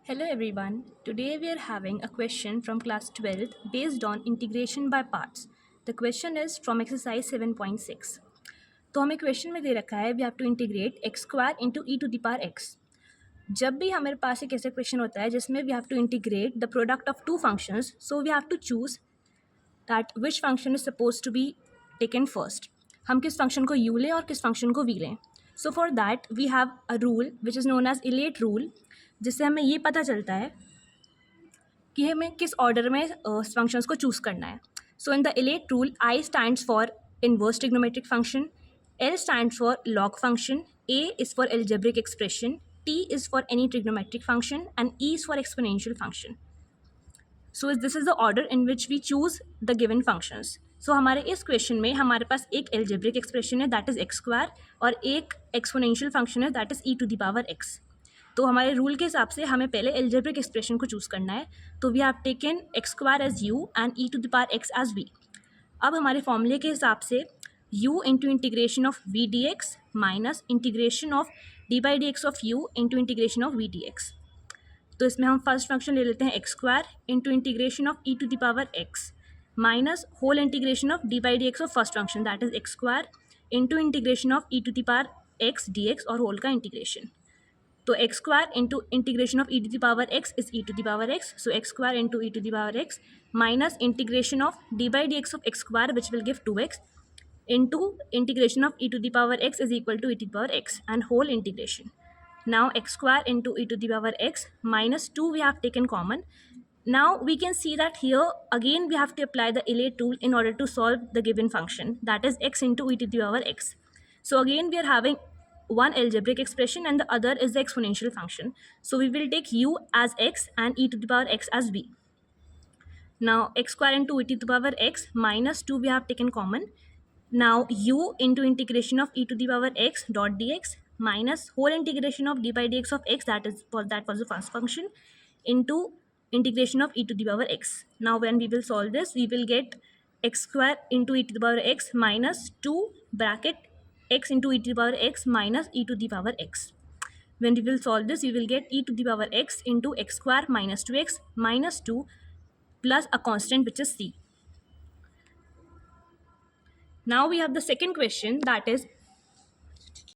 Hello everyone. Today we are having a question from class 12th based on integration by parts. The question is from exercise 7.6. तो हमें question में दे रखा है we have to integrate X square into E to the power X. जब भी हमारे पास एक ऐसा क्वेश्चन होता है जिसमें we have to integrate the product of two functions, so we have to choose that which function is suppose to be taken first. हम किस फंक्शन को यू लें और किस फंक्शन को वी लें. So for that we have a rule which is known as ILATE rule, जिससे हमें ये पता चलता है कि हमें किस ऑर्डर में फंक्शंस को चूज़ करना है. So in the ILATE rule I stands for inverse trigonometric function, L stands for log function, A is for algebraic expression, T is for any trigonometric function and E is for exponential function. So this is the order in which we choose the given functions. So हमारे इस question में हमारे पास एक algebraic expression है that is x square और एक exponential function है that is E to the power X. तो हमारे रूल के हिसाब से हमें पहले एल्जेब्रिक एक्सप्रेशन को चूज़ करना है. तो we have taken X square as U and E to the power X as V. अब हमारे फॉर्मूले के हिसाब से u into integration of V D X minus integration of D by D X of U into integration of V D X. तो इसमें हम first function ले लेते हैं X square into integration of E to the power X minus whole integration of D by D X of first function that is X square into integration of E to the power X D X और whole का integration. तो X square into integration of E to the power X is E to the power X. So X square into E to the power X minus integration of D by D X of X square which will give 2x into integration of e to the power x is equal to e to the power x and whole integration. Now x square into e to the power x minus 2 we have taken common. Now we can see that here again we have to apply the elate rule in order to solve the given function, that is x into e to the power x. So again we are having one algebraic expression and the other is the exponential function. So we will take u as x and e to the power x as v. Now x square into e to the power x minus 2 we have taken common. Now u into integration of e to the power x dot dx minus whole integration of d by dx of x, that was the first function, into integration of e to the power x. Now when we will solve this, we will get x square into e to the power x minus 2 bracket x into e to the power x minus e to the power x. When we will solve this, we will get e to the power x into x square minus 2x minus 2 plus a constant which is c. Now we have the second question, that is